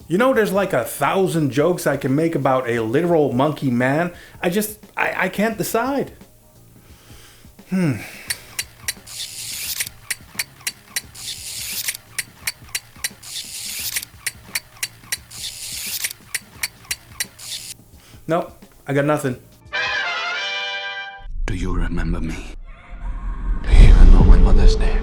You know, there's like 1,000 jokes I can make about a literal monkey man. I can't decide. Nope, I got nothing. Do you remember me? Do you even know my mother's name?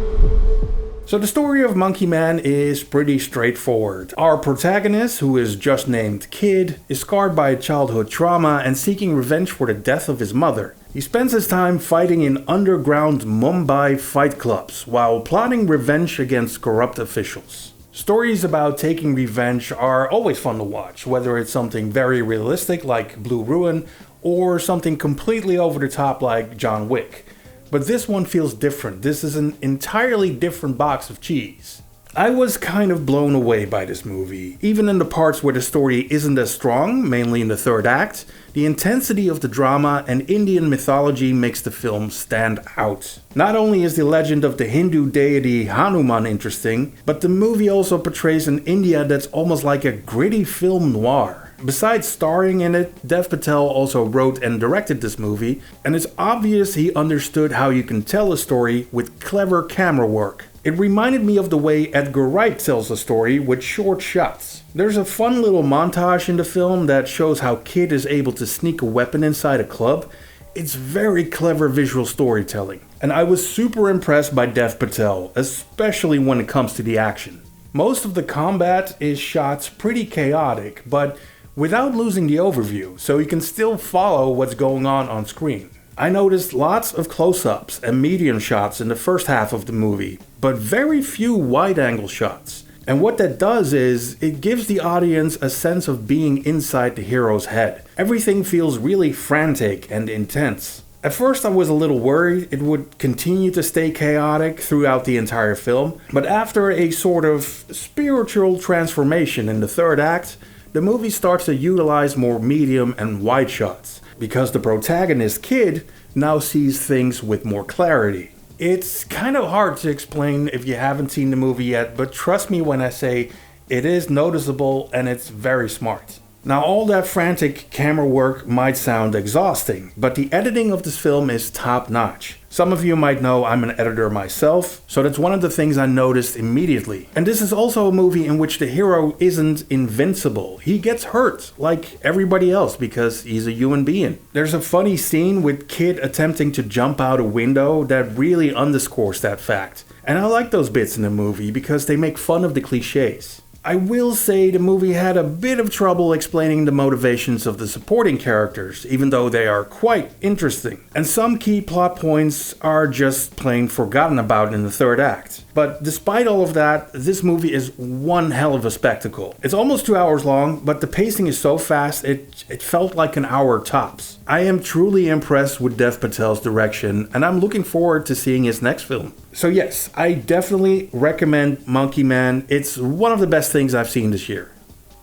So the story of Monkey Man is pretty straightforward. Our protagonist, who is just named Kid, is scarred by childhood trauma and seeking revenge for the death of his mother. He spends his time fighting in underground Mumbai fight clubs while plotting revenge against corrupt officials. Stories about taking revenge are always fun to watch, whether it's something very realistic like Blue Ruin or something completely over the top like John Wick. But this one feels different. This is an entirely different box of cheese. I was kind of blown away by this movie. Even in the parts where the story isn't as strong, mainly in the third act, the intensity of the drama and Indian mythology makes the film stand out. Not only is the legend of the Hindu deity Hanuman interesting, but the movie also portrays an India that's almost like a gritty film noir. Besides starring in it, Dev Patel also wrote and directed this movie, and it's obvious he understood how you can tell a story with clever camera work. It reminded me of the way Edgar Wright tells a story with short shots. There's a fun little montage in the film that shows how Kid is able to sneak a weapon inside a club. It's very clever visual storytelling, and I was super impressed by Dev Patel, especially when it comes to the action. Most of the combat is shot pretty chaotic, but without losing the overview, so you can still follow what's going on screen. I noticed lots of close-ups and medium shots in the first half of the movie, but very few wide-angle shots. And what that does is, it gives the audience a sense of being inside the hero's head. Everything feels really frantic and intense. At first I was a little worried it would continue to stay chaotic throughout the entire film, but after a sort of spiritual transformation in the third act, the movie starts to utilize more medium and wide shots, because the protagonist Kid now sees things with more clarity. It's kind of hard to explain if you haven't seen the movie yet, but trust me when I say it is noticeable and it's very smart. Now, all that frantic camera work might sound exhausting, but the editing of this film is top notch. Some of you might know I'm an editor myself, so that's one of the things I noticed immediately. And this is also a movie in which the hero isn't invincible. He gets hurt, like everybody else, because he's a human being. There's a funny scene with Kid attempting to jump out a window that really underscores that fact. And I like those bits in the movie because they make fun of the cliches. I will say the movie had a bit of trouble explaining the motivations of the supporting characters, even though they are quite interesting. And some key plot points are just plain forgotten about in the third act. But despite all of that, this movie is one hell of a spectacle. It's almost 2 hours long, but the pacing is so fast it felt like an hour tops. I am truly impressed with Dev Patel's direction, and I'm looking forward to seeing his next film. So yes, I definitely recommend Monkey Man. It's one of the best things I've seen this year.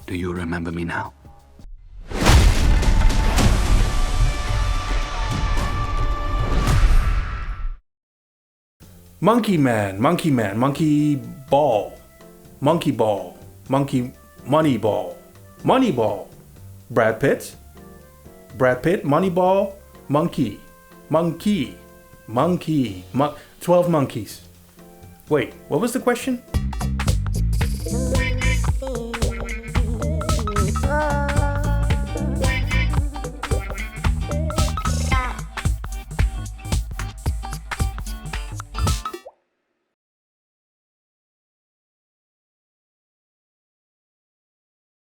Do you remember me now? Monkey Man, Monkey Man, Monkey Ball, Monkey Ball, Monkey Moneyball, Moneyball, Brad Pitt, Moneyball, Monkey, 12 monkeys. Wait, what was the question?